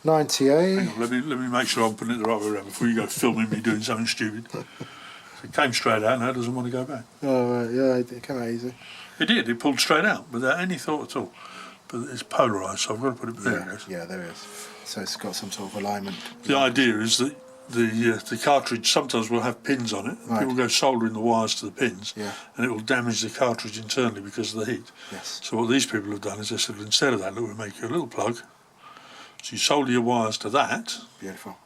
98. Hang on, let me make sure I'm putting it the right way around before you go filming me doing something stupid. It came straight out, now it doesn't want to go back. Oh, right, yeah, it came out easy. It did, it pulled straight out without any thought at all. But it's polarised, so I've got to put it there. Yeah, yeah, there it is. So it's got some sort of alignment. The idea is that the cartridge sometimes will have pins on it, and Right. people go soldering the wires to the pins, Yeah. and it will damage the cartridge internally because of the heat. Yes. So what these people have done is they said, instead of that, look, we'll make you a little plug. So you solder your wires to that. Beautiful.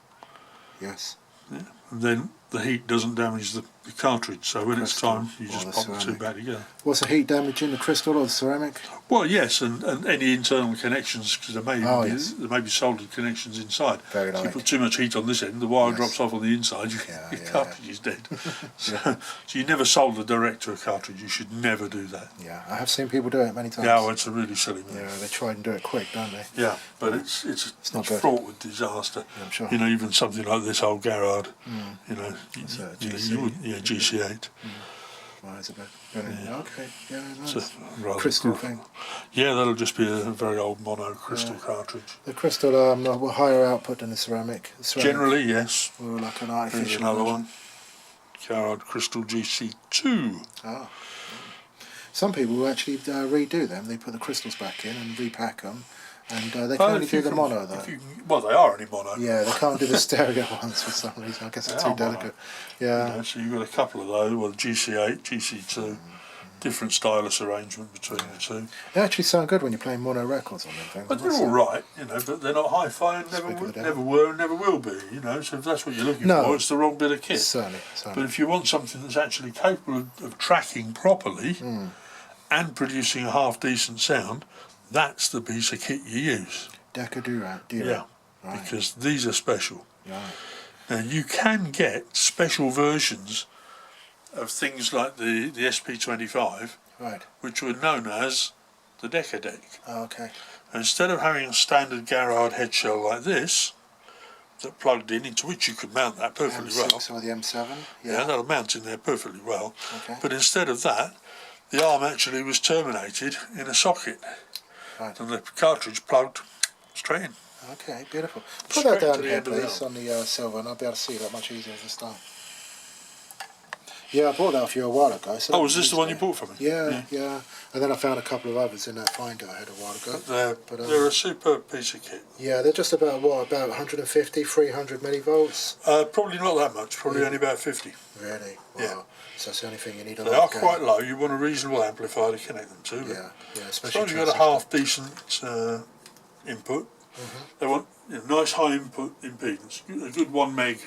Yes. Yeah, and then the heat doesn't damage the cartridge, so when it's Crystal time you or just the pop the two ceramic. back together. What's the heat damage in the crystal or the ceramic? Well, yes, and any internal connections, because there may be soldered connections inside. Very So you light. put too much heat on this end, the wire Yes. drops off on the inside, your Yeah, cartridge is dead. So you never solder direct to a cartridge, you should never do that. Yeah, I have seen people do it many times. Yeah, well, it's a really silly move. Yeah, they try and do it quick, don't they? Yeah, but it's not good. fraught with disaster. Yeah, I'm sure. You know, even something like this old Garrard, you know, It's a GC8. Right, it's a bit brilliant. Yeah. Okay, yeah, It's nice. a rather Crystal cool- thing. Yeah, that'll just be a very old mono crystal Yeah. cartridge. The crystal will higher output than the ceramic. The ceramic Generally, yes. or like an Here's artificial another version. one. Garrard Crystal GC2. Ah. Some people will actually redo them. They put the crystals back in and repack them, and they can only If you do the can- mono though. well, they are only mono. Yeah, they can't do the stereo ones for some reason. I guess They it's are too mono. delicate. You Yeah. know, so you've got a couple of those. Well, GC8, GC2. Different stylus arrangement between the two. They actually sound good when you're playing mono records on them things. But they're all right, you know, but they're not hi-fi and never were and never will be, you know, so if that's what you're looking No. for, it's the wrong bit of kit. Certainly. But if you want something that's actually capable of tracking properly and producing a half-decent sound, that's the piece of kit you use. Decca Durant. Yeah, Right. because these are special. Right. Now, you can get special versions of things like the SP25, Right. which were known as the Decca deck. Oh, okay. Instead of having a standard Garrard head shell like this, that plugged in, into which you could mount that perfectly well. M6 or the M7. Yeah, that'll mount in there perfectly well. Okay. But instead of that, the arm actually was terminated in a socket. Right. And the cartridge plugged straight in. Okay, beautiful. Put Straight that to down the here, end of the please, arm. on the silver, and I'll be able to see that much easier this time. Yeah, I bought that off you a while ago. So Oh, was this the one you bought for me? Yeah. And then I found a couple of others in that finder I had a while ago. But they're a superb piece of kit. Yeah, they're just about, about 150, 300 millivolts? Probably not that much, probably only about 50. Really? Wow. Yeah. So that's the only thing you need a They lot are of gain. quite low, you want a reasonable amplifier to connect them to. Yeah, As especially long as you've got a half-decent input, they want nice high input impedance, a good 1 meg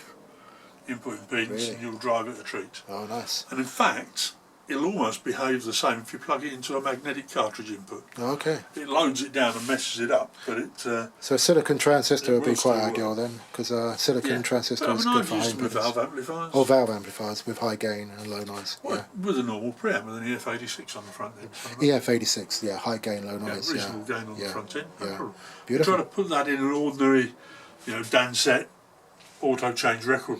input impedance, Really? and you'll drive it a treat. Oh, nice. And in fact, it'll almost behave the same if you plug it into a magnetic cartridge input. Oh, okay. It loads it down and messes it up, but it... So a silicon transistor it would be will quite still ideal work. then, because silicon transistor is good I've for high used them with impedance. valve amplifiers. Or valve amplifiers with high gain and low noise. Well, with a normal preamp with an EF86 on the front end. EF86, yeah, high gain, low noise. Reasonable gain on the front end. No Yeah. problem. Beautiful. Try to put that in an ordinary, Danset auto change record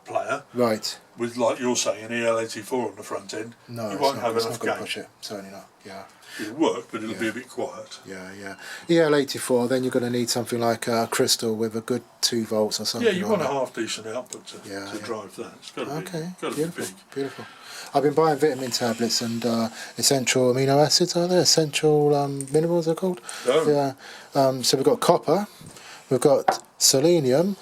player Right. with, like you're saying, an EL84 on the front end. No, you it's won't not, have it's enough not going to gain. push it. Certainly not. Yeah. It'll work, but it'll be Yeah. a bit quiet. Yeah. EL84, then you're going to need something like a crystal with a good 2 volts or something. Yeah, you want a like that. half decent output to drive that. It's got to Okay, be beautiful, big. beautiful. I've been buying vitamin tablets and essential amino acids, are there? Essential minerals, they're called? Oh. Yeah. So we've got copper, we've got selenium.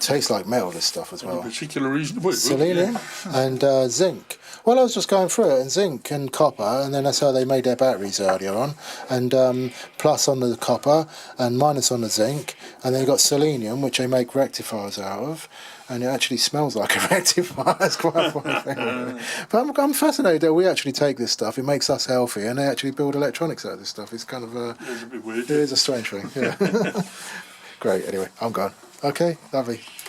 Tastes like metal, this stuff as For a well. particular reason. Well, it would, Selenium and zinc. Well, I was just going through it, and zinc and copper, and then that's how they made their batteries earlier on. And plus on the copper and minus on the zinc, and then you've got selenium, which they make rectifiers out of, and it actually smells like a rectifier. That's quite a funny thing. But I'm fascinated that we actually take this stuff. It makes us healthy, and they actually build electronics out of this stuff. It's kind of It's a bit weird. it is a strange thing. Yeah. Great. Anyway, I'm gone. Okay, lovely.